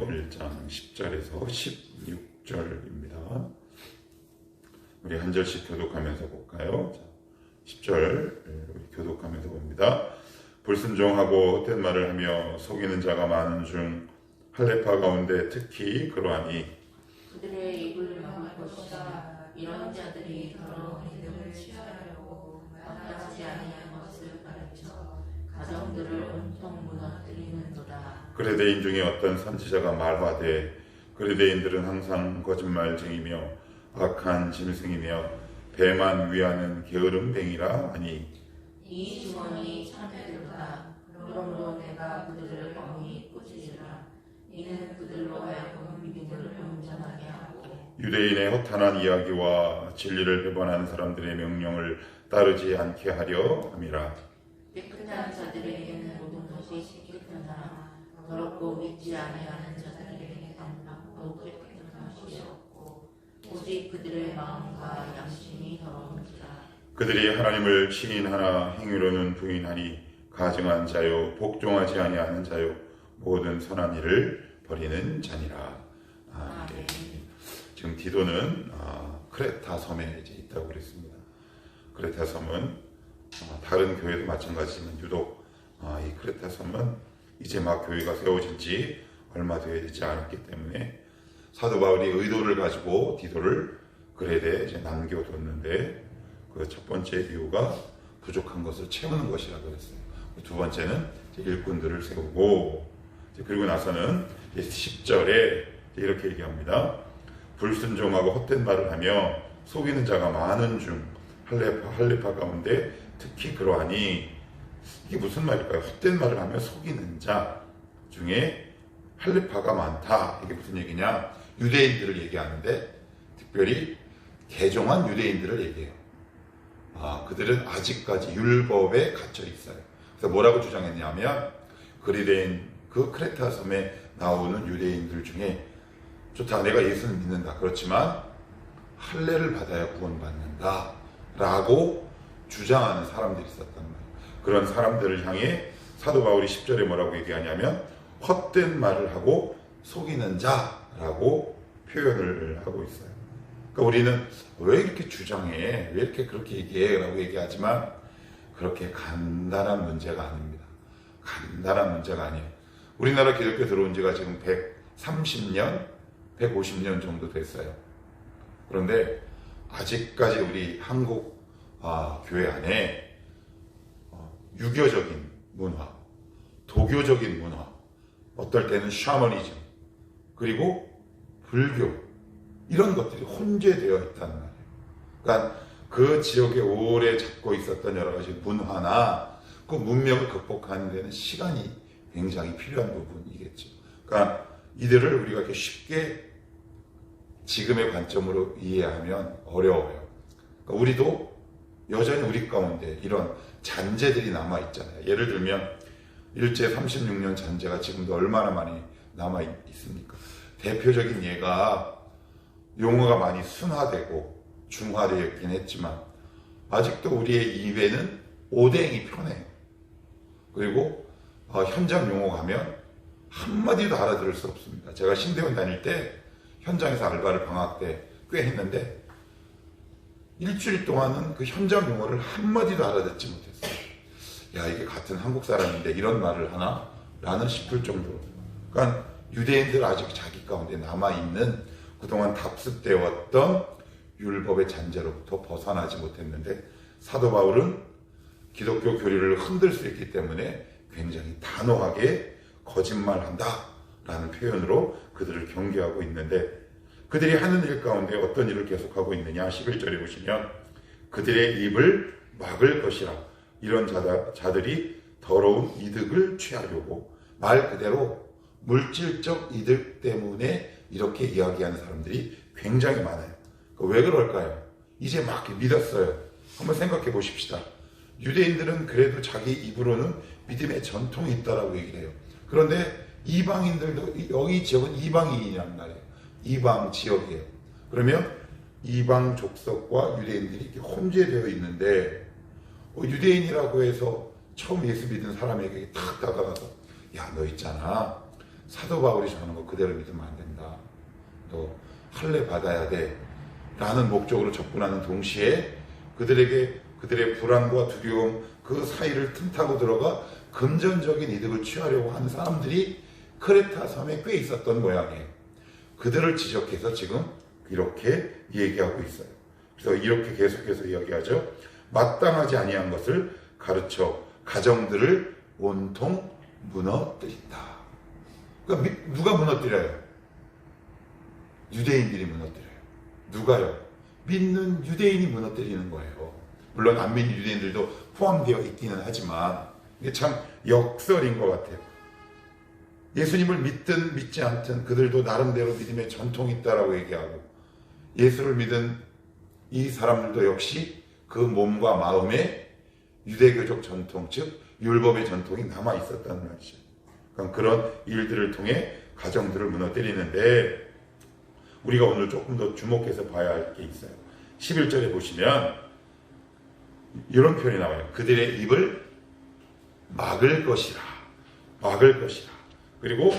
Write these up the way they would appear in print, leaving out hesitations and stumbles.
고린도전서 1장 10절에서 16절입니다. 우리 한 절씩 교독하면서 볼까요? 10절 우리 교독하면서 봅니다. 불순종하고 헛된 말을 하며 속이는 자가 많은 중 할례파 가운데 특히 그러하니 그들의 입을 막을 것이다. 이런 자들이 더러운 이름을 취하려고 마땅하지 아니한 것을 가르쳐 가정들을 온통 무너뜨리는도다. 그레데인 중에 어떤 선지자가 말하되 그레데인들은 항상 거짓말쟁이며 악한 짐승이며 배만 위하는 게으름뱅이라 하니 이 증언이 참되도다. 그러므로 내가 그들을 엄히 꾸짖으라. 이는 그들로 하여금 믿음을 온전하게 하고 유대인의 허탄한 이야기와 진리를 배반하는 사람들의 명령을 따르지 않게 하려 함이라. 깨끗한 자들에게는 모든 것이 깨끗하나 더럽고 믿지 아니하는 자들에게는 아무것도 깨끗한 것이 없고 오직 그들의 마음과 양심이 더러운지라. 그들이 하나님을 시인하나 행위로는 부인하니 가증한 자요 복종하지 아니하는 자요 모든 선한 일을 버리는 자니라. 아멘. 지금 디도는 크레타 섬에 이제 있다고 그랬습니다. 크레타 섬은 다른 교회도 마찬가지지만 유독 이 크레타 섬은 이제 막 교회가 세워진 지 얼마 되지 않았기 때문에 사도 바울이 의도를 가지고 디도를 그레데에 이제 남겨뒀는데 그 첫 번째 이유가 부족한 것을 채우는 것이라고 했어요. 두 번째는 일꾼들을 세우고 그리고 나서는 10절에 이렇게 얘기합니다. 불순종하고 헛된 말을 하며 속이는 자가 많은 중 할례파 가운데 특히 그러하니 이게 무슨 말일까요? 헛된 말을 하며 속이는 자 중에 할례파가 많다. 이게 무슨 얘기냐? 유대인들을 얘기하는데 특별히 개종한 유대인들을 얘기해요. 그들은 아직까지 율법에 갇혀 있어요. 그래서 뭐라고 주장했냐면 그리데인 그 크레타 섬에 나오는 유대인들 중에 좋다, 내가 예수를 믿는다. 그렇지만 할례를 받아야 구원받는다 라고 주장하는 사람들이 있었단 말이에요. 그런 사람들을 향해 사도 바울이 10절에 뭐라고 얘기하냐면 헛된 말을 하고 속이는 자라고 표현을 하고 있어요. 그러니까 우리는 왜 이렇게 주장해? 왜 이렇게 그렇게 얘기해? 라고 얘기하지만 그렇게 간단한 문제가 아닙니다. 간단한 문제가 아니에요. 우리나라 기독교 들어온 지가 지금 130년, 150년 정도 됐어요. 그런데 아직까지 우리 한국 교회 안에 유교적인 문화, 도교적인 문화, 어떨 때는 샤머니즘, 그리고 불교 이런 것들이 혼재되어 있다는 말이에요. 그러니까 그 지역에 오래 잡고 있었던 여러 가지 문화나 그 문명을 극복하는 데는 시간이 굉장히 필요한 부분이겠죠. 그러니까 이들을 우리가 이렇게 쉽게 지금의 관점으로 이해하면 어려워요. 그러니까 우리도 여전히 우리 가운데 이런 잔재들이 남아있잖아요. 예를 들면 일제 36년 잔재가 지금도 얼마나 많이 남아있습니까? 대표적인 예가 용어가 많이 순화되고 중화되어 있긴 했지만 아직도 우리의 입에는 오뎅이 편해요. 그리고 현장 용어 가면 한마디도 알아들을 수 없습니다. 제가 신대원 다닐 때 현장에서 알바를 방학 때 꽤 했는데 일주일 동안은 그 현장 용어를 한마디도 알아듣지 못했어요. 야, 이게 같은 한국 사람인데 이런 말을 하나? 라는 싶을 정도로. 그러니까 유대인들 아직 자기 가운데 남아있는 그동안 답습되었던 율법의 잔재로부터 벗어나지 못했는데 사도 바울은 기독교 교리를 흔들 수 있기 때문에 굉장히 단호하게 거짓말한다 라는 표현으로 그들을 경계하고 있는데 그들이 하는 일 가운데 어떤 일을 계속하고 있느냐 11절에 보시면 그들의 입을 막을 것이라 이런 자들이 더러운 이득을 취하려고 말 그대로 물질적 이득 때문에 이렇게 이야기하는 사람들이 굉장히 많아요. 왜 그럴까요? 이제 막 믿었어요. 한번 생각해 보십시다. 유대인들은 그래도 자기 입으로는 믿음의 전통이 있다라고 얘기를 해요. 그런데 이방인들도 여기 지역은 이방인이란 말이에요. 이방 지역이에요. 그러면 이방 족속과 유대인들이 이렇게 혼재되어 있는데 유대인이라고 해서 처음 예수 믿은 사람에게 탁 다가가서 야, 너 있잖아. 사도 바울이 전하는 거 그대로 믿으면 안 된다. 또 할례 받아야 돼 라는 목적으로 접근하는 동시에 그들에게 그들의 불안과 두려움 그 사이를 틈타고 들어가 금전적인 이득을 취하려고 하는 사람들이 크레타 섬에 꽤 있었던 모양이에요. 그들을 지적해서 지금 이렇게 얘기하고 있어요. 그래서 이렇게 계속해서 이야기하죠. 마땅하지 아니한 것을 가르쳐 가정들을 온통 무너뜨린다. 그러니까 누가 무너뜨려요? 유대인들이 무너뜨려요. 누가요? 믿는 유대인이 무너뜨리는 거예요. 물론 안 믿는 유대인들도 포함되어 있기는 하지만 이게 참 역설인 것 같아요. 예수님을 믿든 믿지 않든 그들도 나름대로 믿음의 전통이 있다라고 얘기하고 예수를 믿은 이 사람들도 역시 그 몸과 마음에 유대교적 전통, 즉 율법의 전통이 남아 있었다는 말이죠. 그러니까 그런 일들을 통해 가정들을 무너뜨리는데 우리가 오늘 조금 더 주목해서 봐야 할 게 있어요. 11절에 보시면 이런 표현이 나와요. 그들의 입을 막을 것이라. 막을 것이라. 그리고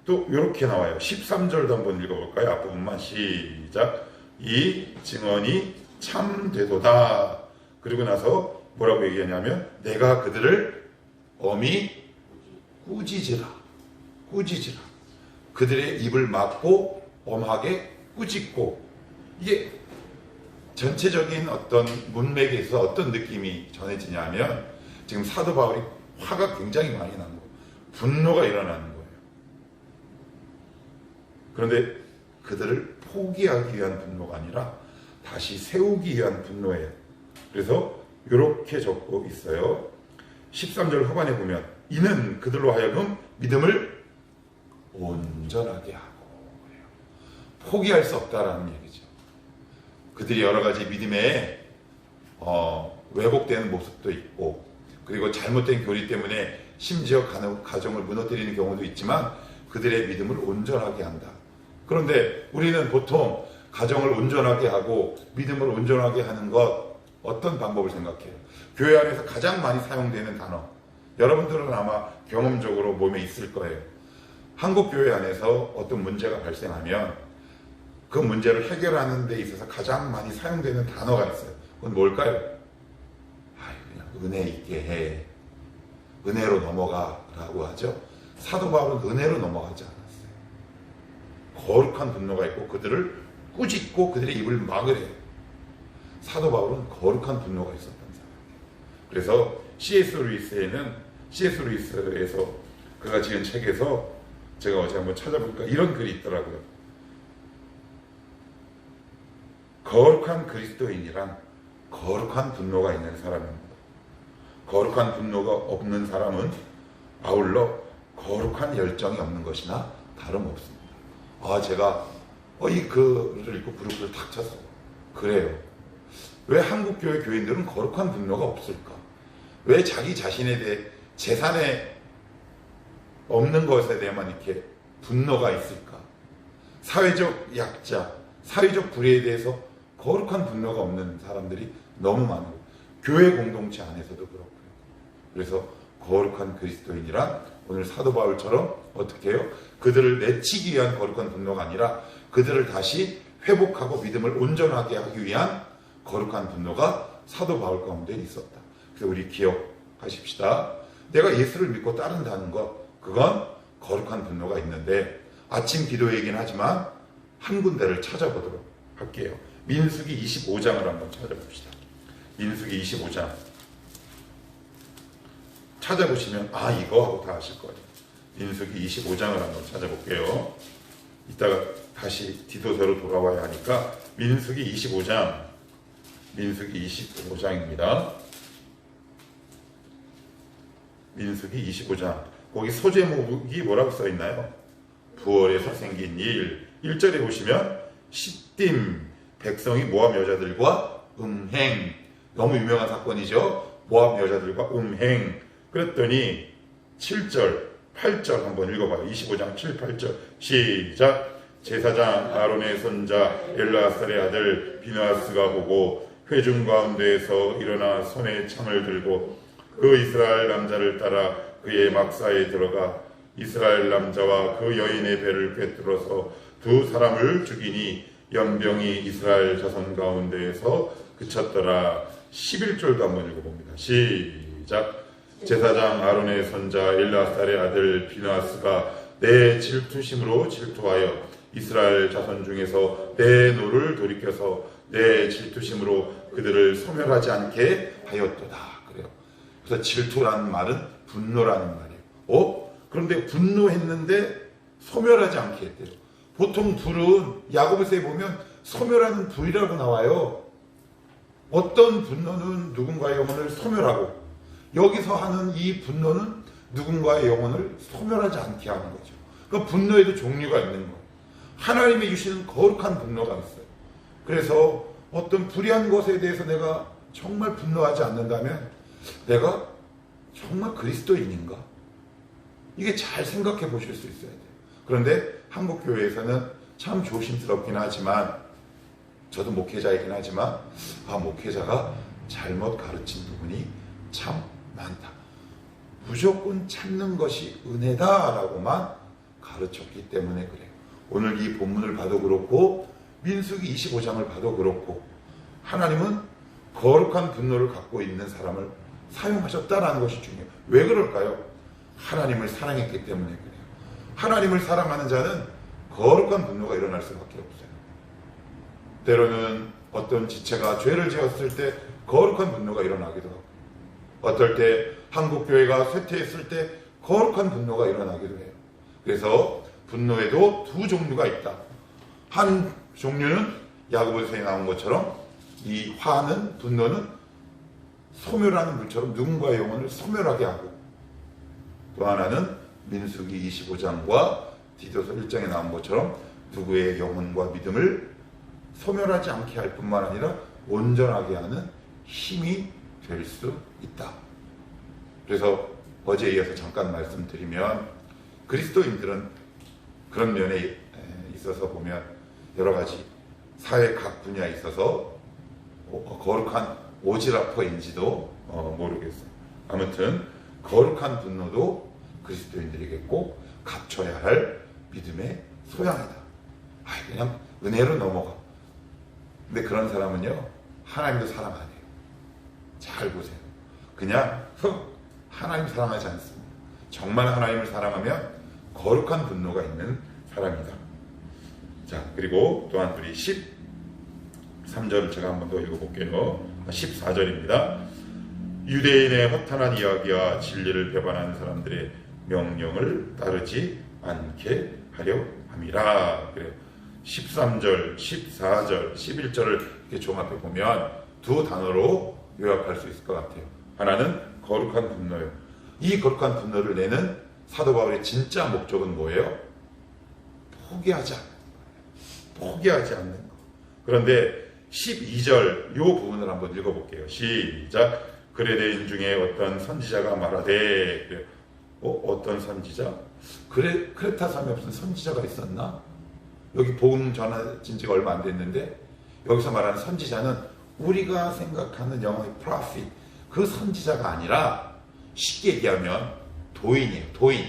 또 이렇게 나와요. 13절도 한번 읽어볼까요? 앞부분만 시작. 이 증언이 참되도다. 그리고 나서 뭐라고 얘기하냐면 내가 그들을 엄히 꾸짖으라. 꾸짖으라. 그들의 입을 막고 엄하게 꾸짖고 이게 전체적인 어떤 문맥에서 어떤 느낌이 전해지냐면 지금 사도 바울이 화가 굉장히 많이 나는 거예요. 분노가 일어나는 거예요. 그런데 그들을 포기하기 위한 분노가 아니라 다시 세우기 위한 분노예요. 그래서 이렇게 적고 있어요. 13절 후반에 보면 이는 그들로 하여금 믿음을 온전하게 하고 포기할 수 없다라는 얘기죠. 그들이 여러 가지 믿음에 왜곡되는 모습도 있고 그리고 잘못된 교리 때문에 심지어 가정을 무너뜨리는 경우도 있지만 그들의 믿음을 온전하게 한다. 그런데 우리는 보통 가정을 온전하게 하고 믿음을 온전하게 하는 것 어떤 방법을 생각해요? 교회 안에서 가장 많이 사용되는 단어 여러분들은 아마 경험적으로 몸에 있을 거예요. 한국 교회 안에서 어떤 문제가 발생하면 그 문제를 해결하는 데 있어서 가장 많이 사용되는 단어가 있어요. 그건 뭘까요? 그냥 은혜 있게 해. 은혜로 넘어가라고 하죠. 사도 바울은 은혜로 넘어가지 않았어요. 거룩한 분노가 있고 그들을 꾸짖고 그들의 입을 막으래요. 사도 바울은 거룩한 분노가 있었던 사람이에요. 그래서 C.S. 루이스에서 그가 지은 책에서 제가 어제 한번 찾아보니까 이런 글이 있더라고요. 거룩한 그리스도인이란 거룩한 분노가 있는 사람입니다. 거룩한 분노가 없는 사람은 아울러 거룩한 열정이 없는 것이나 다름없습니다. 제가 이 글을 읽고 부르크를 탁 쳤어요. 그래요. 왜 한국교회 교인들은 거룩한 분노가 없을까? 왜 자기 자신에 대해 재산에 없는 것에 대해만 이렇게 분노가 있을까? 사회적 약자, 사회적 불의에 대해서 거룩한 분노가 없는 사람들이 너무 많아요. 교회 공동체 안에서도 그렇고요. 그래서 거룩한 그리스도인이란 오늘 사도 바울처럼 어떻게 해요? 그들을 내치기 위한 거룩한 분노가 아니라 그들을 다시 회복하고 믿음을 온전하게 하기 위한 거룩한 분노가 사도 바울 가운데 있었다. 그래서 우리 기억하십시다. 내가 예수를 믿고 따른다는 것, 그건 거룩한 분노가 있는데 아침 기도이긴 하지만 한 군데를 찾아보도록 할게요. 민수기 25장을 한번 찾아봅시다. 민수기 25장 찾아보시면 이거 하고 다 아실 거예요. 민수기 25장을 한번 찾아볼게요. 이따가 다시 디도서로 돌아와야 하니까 민수기 25장입니다. 민수기 25장 거기 소제목이 뭐라고 써있나요? 부월에서 생긴 일. 1절에 보시면 시딤 백성이 모압 여자들과 음행. 너무 유명한 사건이죠. 모압 여자들과 음행. 그랬더니 7절 8절 한번 읽어봐요. 25장 7, 8절 시작. 제사장 아론의 손자 엘라살의 아들 비느하스가 보고 회중 가운데에서 일어나 손에 창을 들고 그 이스라엘 남자를 따라 그의 막사에 들어가 이스라엘 남자와 그 여인의 배를 꿰뚫어서 두 사람을 죽이니 연병이 이스라엘 자손 가운데에서 그쳤더라. 11절도 한번 읽어봅니다. 시작. 제사장 아론의 손자 엘르아살의 아들 비느하스가 내 질투심으로 질투하여 이스라엘 자손 중에서 내 노를 돌이켜서 내 질투심으로 그들을 소멸하지 않게 하였도다. 그래요. 그래서 질투라는 말은 분노라는 말이에요. 그런데 분노했는데 소멸하지 않게 했대요. 보통 불은 야고보서에 보면 소멸하는 불이라고 나와요. 어떤 분노는 누군가의 영혼을 소멸하고 여기서 하는 이 분노는 누군가의 영혼을 소멸하지 않게 하는 거죠. 그러니까 분노에도 종류가 있는 거예요. 하나님이 주시는 거룩한 분노가 있어요. 그래서 어떤 불의한 것에 대해서 내가 정말 분노하지 않는다면 내가 정말 그리스도인인가? 이게 잘 생각해 보실 수 있어야 돼요. 그런데 한국교회에서는 참 조심스럽긴 하지만 저도 목회자이긴 하지만 목회자가 잘못 가르친 부분이 참 많다. 무조건 참는 것이 은혜다라고만 가르쳤기 때문에 그래요. 오늘 이 본문을 봐도 그렇고 민수기 25장을 봐도 그렇고 하나님은 거룩한 분노를 갖고 있는 사람을 사용하셨다라는 것이 중요해요. 왜 그럴까요? 하나님을 사랑했기 때문에 그래요. 하나님을 사랑하는 자는 거룩한 분노가 일어날 수밖에 없어요. 때로는 어떤 지체가 죄를 지었을 때 거룩한 분노가 일어나기도 하고 어떨 때 한국교회가 쇠퇴했을 때 거룩한 분노가 일어나기도 해요. 그래서 분노에도 두 종류가 있다. 한 종류는 야고보서에 나온 것처럼 이 화는 분노는 소멸하는 물처럼 누군가의 영혼을 소멸하게 하고 또 하나는 민수기 25장과 디도서 1장에 나온 것처럼 누구의 영혼과 믿음을 소멸하지 않게 할 뿐만 아니라 온전하게 하는 힘이 될 수 있다. 그래서 어제에 이어서 잠깐 말씀드리면 그리스도인들은 그런 면에 있어서 보면 여러 가지 사회 각 분야에 있어서 거룩한 오지라퍼인지도 모르겠어요. 아무튼 거룩한 분노도 그리스도인들에게 꼭 갖춰야 할 믿음의 소양이다. 그냥 은혜로 넘어가. 근데 그런 사람은요 하나님도 사랑 안 해요. 잘 보세요. 그냥 하나님 사랑하지 않습니다. 정말 하나님을 사랑하면 거룩한 분노가 있는 사람이다. 자, 그리고 또한 우리 13절을 제가 한 번 더 읽어볼게요. 14절입니다. 유대인의 허탄한 이야기와 진리를 배반하는 사람들의 명령을 따르지 않게 하려 함이라. 그래요. 13절, 14절, 11절을 이렇게 종합해 보면 두 단어로 요약할 수 있을 것 같아요. 하나는 거룩한 분노예요. 이 거룩한 분노를 내는 사도 바울의 진짜 목적은 뭐예요? 포기하지 않는 거. 그런데 12절 이 부분을 한번 읽어볼게요. 시작. 그레데인 중에 어떤 선지자가 말하되 그래요. 어떤 선지자? 크레타 섬에 무슨 선지자가 있었나? 여기 복음 전해진 지가 얼마 안 됐는데 여기서 말하는 선지자는 우리가 생각하는 영어의 prophet 그 선지자가 아니라 쉽게 얘기하면 도인이에요. 도인.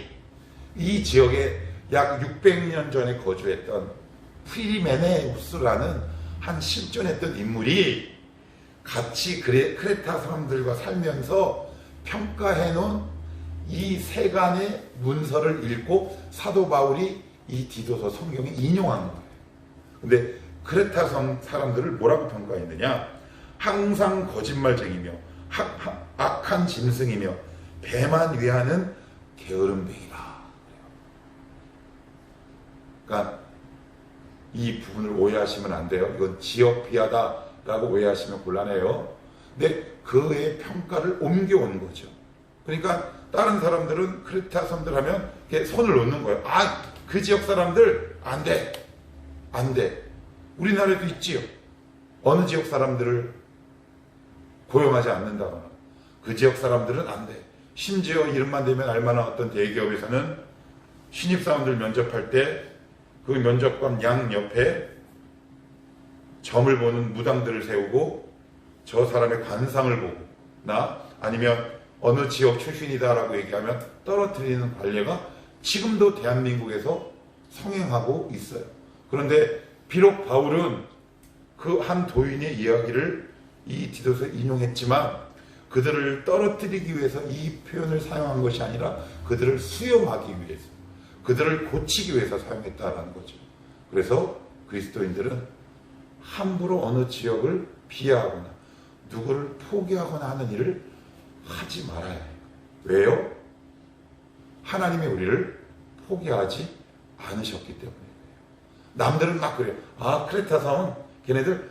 이 지역에 약 600년 전에 거주했던 프리메네우스라는 한 실존했던 인물이 같이 크레타 사람들과 살면서 평가해놓은 이 세간의 문서를 읽고 사도 바울이 이 디도서 성경에 인용한 거예요. 근데 크레타 성 사람들을 뭐라고 평가했느냐? 항상 거짓말쟁이며 악한 짐승이며 배만 위하는 게으름뱅이라. 그러니까 이 부분을 오해하시면 안 돼요. 이건 지역 비하다라고 오해하시면 곤란해요. 근데 그의 평가를 옮겨온 거죠. 그러니까 다른 사람들은 크레타 섬들 하면 이렇게 손을 놓는 거예요. 그 지역 사람들 안 돼. 안 돼. 우리나라에도 있지요. 어느 지역 사람들을 고용하지 않는다거나 그 지역 사람들은 안 돼. 심지어 이름만 대면 알만한 어떤 대기업에서는 신입사원들 면접할 때 그 면접관 양 옆에 점을 보는 무당들을 세우고 저 사람의 관상을 보고 아니면 어느 지역 출신이다라고 얘기하면 떨어뜨리는 관례가 지금도 대한민국에서 성행하고 있어요. 그런데 비록 바울은 그 한 도인의 이야기를 이 디도서에 인용했지만 그들을 떨어뜨리기 위해서 이 표현을 사용한 것이 아니라 그들을 수용하기 위해서, 그들을 고치기 위해서 사용했다라는 거죠. 그래서 그리스도인들은 함부로 어느 지역을 비하하거나 누구를 포기하거나 하는 일을 하지 말아야 해요. 왜요? 하나님이 우리를 포기하지 않으셨기 때문이에요. 남들은 막 그래요. 아, 크레타 섬 걔네들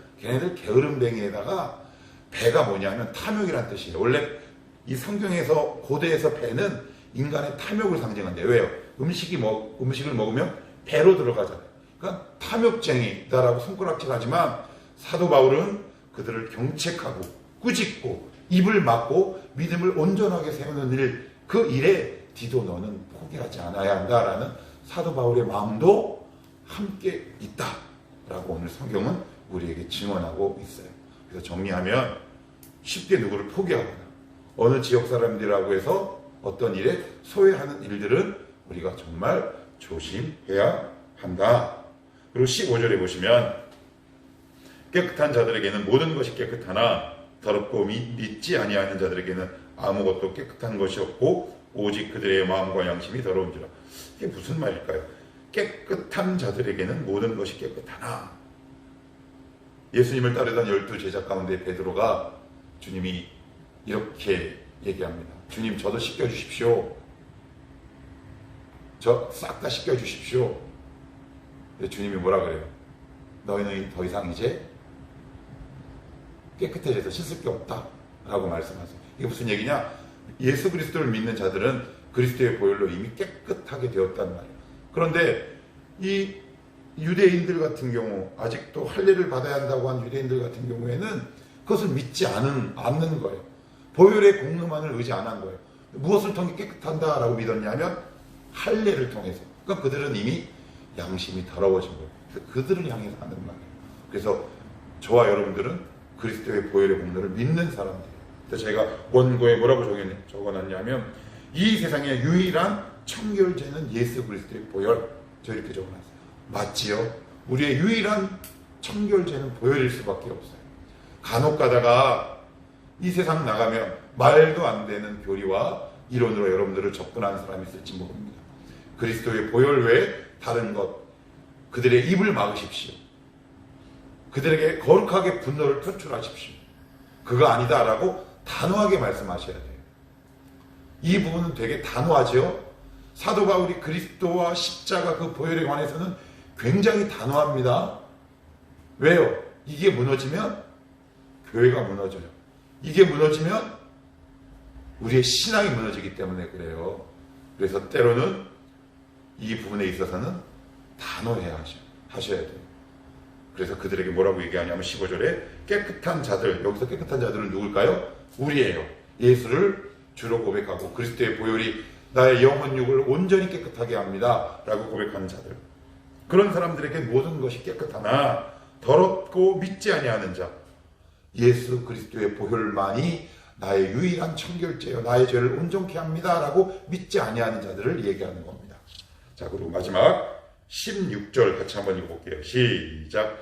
게으름뱅이에다가 배가 뭐냐면 탐욕이란 뜻이에요. 원래 이 성경에서 고대에서 배는 인간의 탐욕을 상징한대요. 왜요? 음식을 먹으면 배로 들어가잖아요. 그러니까 탐욕쟁이다라고 손가락질하지만 사도 바울은 그들을 경책하고 꾸짖고 입을 막고 믿음을 온전하게 세우는 일, 그 일에 디도 너는 포기하지 않아야 한다라는 사도 바울의 마음도 함께 있다라고 오늘 성경은 우리에게 증언하고 있어요. 그래서 정리하면 쉽게 누구를 포기하거나 어느 지역 사람들이라고 해서 어떤 일에 소외하는 일들은 우리가 정말 조심해야 한다. 그리고 15절에 보시면 깨끗한 자들에게는 모든 것이 깨끗하나 더럽고 믿지 아니하는 자들에게는 아무것도 깨끗한 것이 없고 오직 그들의 마음과 양심이 더러운지라. 이게 무슨 말일까요? 깨끗한 자들에게는 모든 것이 깨끗하나. 예수님을 따르던 12제자 가운데 베드로가 주님이 이렇게 얘기합니다. 주님, 저도 씻겨주십시오. 저 싹 다 씻겨주십시오. 주님이 뭐라 그래요? 너희는 더 이상 이제 깨끗해져서 씻을 게 없다 라고 말씀하세요. 이게 무슨 얘기냐? 예수 그리스도를 믿는 자들은 그리스도의 보혈로 이미 깨끗하게 되었단 말이에요. 그런데 이 유대인들 같은 경우, 아직도 할례를 받아야 한다고 한 유대인들 같은 경우에는 그것을 믿지 않는 거예요. 보혈의 공로만을 의지 안 한 거예요. 무엇을 통해 깨끗한다라고 믿었냐면 할례를 통해서. 그러니까 그들은 이미 양심이 더러워진 거예요. 그래서 그들을 향해서 하는 말이에요. 그래서 저와 여러분들은 그리스도의 보혈의 공로를 믿는 사람들이에요. 그래서 제가 원고에 뭐라고 적어놨냐면 이 세상의 유일한 청결제는 예수 그리스도의 보혈. 저 이렇게 적어놨어요. 맞지요? 우리의 유일한 청결제는 보혈일 수밖에 없어요. 간혹 가다가 이 세상 나가면 말도 안 되는 교리와 이론으로 여러분들을 접근하는 사람이 있을지 모릅니다. 그리스도의 보혈 외에 다른 것, 그들의 입을 막으십시오. 그들에게 거룩하게 분노를 표출하십시오. 그거 아니다라고 단호하게 말씀하셔야 돼요. 이 부분은 되게 단호하죠. 사도 바울이 그리스도와 십자가 그 보혈에 관해서는 굉장히 단호합니다. 왜요? 이게 무너지면 교회가 무너져요. 이게 무너지면 우리의 신앙이 무너지기 때문에 그래요. 그래서 때로는 이 부분에 있어서는 단호해야 하셔야 돼요. 그래서 그들에게 뭐라고 얘기하냐면 15절에 깨끗한 자들, 여기서 깨끗한 자들은 누굴까요? 우리예요. 예수를 주로 고백하고 그리스도의 보혈이 나의 영혼 육을 온전히 깨끗하게 합니다 라고 고백하는 자들, 그런 사람들에게 모든 것이 깨끗하나 더럽고 믿지 아니하는 자, 예수 그리스도의 보혈만이 나의 유일한 청결제요 나의 죄를 온전케 합니다 라고 믿지 아니하는 자들을 얘기하는 겁니다. 자, 그리고 마지막 16절 같이 한번 읽어볼게요. 시작.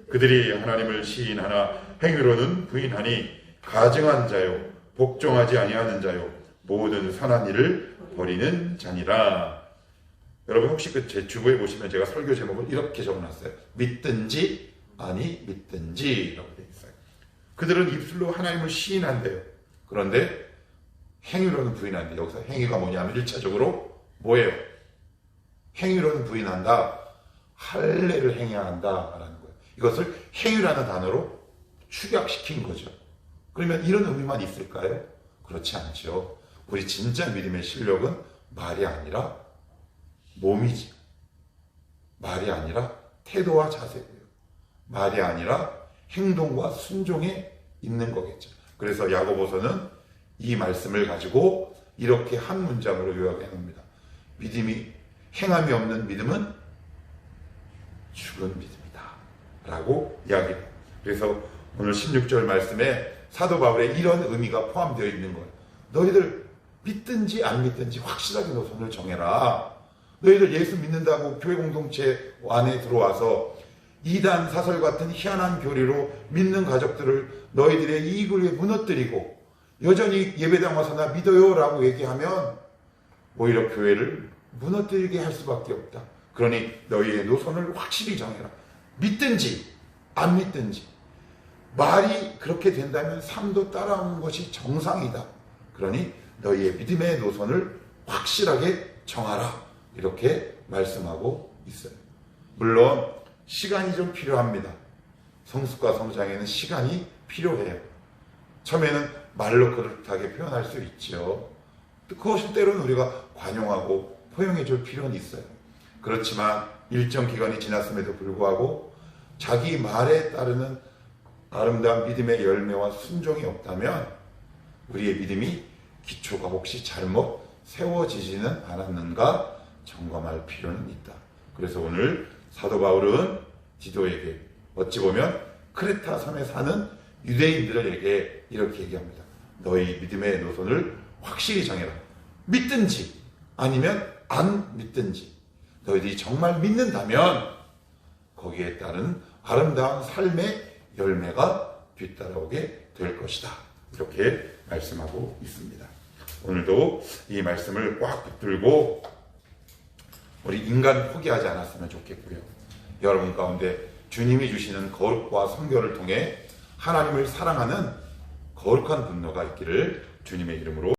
그들이 하나님을 시인하나 행위로는 부인하니 가증한 자요 복종하지 아니하는 자요 모든 선한 일을 버리는 자니라. 여러분 혹시 제 주보에 보시면 제가 설교 제목을 이렇게 적어놨어요. 믿든지 아니 믿든지 라고 되어 있어요. 그들은 입술로 하나님을 시인한대요. 그런데 행위로는 부인한대요. 여기서 행위가 뭐냐면 1차적으로 뭐예요? 행위로는 부인한다. 할례를 행해야 한다라는 거예요. 이것을 행위라는 단어로 축약시킨 거죠. 그러면 이런 의미만 있을까요? 그렇지 않죠. 우리 진짜 믿음의 실력은 말이 아니라 몸이지. 말이 아니라 태도와 자세고요. 말이 아니라 행동과 순종에 있는 거겠죠. 그래서 야고보서는 이 말씀을 가지고 이렇게 한 문장으로 요약해 놓습니다. 믿음이 행함이 없는 믿음은 죽은 믿음이다 라고 이야기해요. 그래서 오늘 16절 말씀에 사도 바울의 이런 의미가 포함되어 있는 거예요. 너희들 믿든지 안 믿든지 확실하게 노선을 정해라. 너희들 예수 믿는다고 교회 공동체 안에 들어와서 이단 사설 같은 희한한 교리로 믿는 가족들을 너희들의 이익을 위해 무너뜨리고 여전히 예배당 와서 나 믿어요 라고 얘기하면 오히려 교회를 무너뜨리게 할 수밖에 없다. 그러니 너희의 노선을 확실히 정해라. 믿든지 안 믿든지. 말이 그렇게 된다면 삶도 따라오는 것이 정상이다. 그러니 너희의 믿음의 노선을 확실하게 정하라. 이렇게 말씀하고 있어요. 물론 시간이 좀 필요합니다. 성숙과 성장에는 시간이 필요해요. 처음에는 말로 그렇게 표현할 수 있죠. 그것이 때로는 우리가 관용하고 포용해 줄 필요는 있어요. 그렇지만 일정 기간이 지났음에도 불구하고 자기 말에 따르는 아름다운 믿음의 열매와 순종이 없다면 우리의 믿음이 기초가 혹시 잘못 세워지지는 않았는가 점검할 필요는 있다. 그래서 오늘 사도 바울은 디도에게 어찌 보면 크레타 섬에 사는 유대인들에게 이렇게 얘기합니다. 너희 믿음의 노선을 확실히 정해라. 믿든지 아니면 안 믿든지 너희들이 정말 믿는다면 거기에 따른 아름다운 삶의 열매가 뒤따라오게 될 것이다. 이렇게 말씀하고 있습니다. 오늘도 이 말씀을 꽉 붙들고 우리 인간 포기하지 않았으면 좋겠고요. 여러분 가운데 주님이 주시는 거룩과 성결을 통해 하나님을 사랑하는 거룩한 분노가 있기를 주님의 이름으로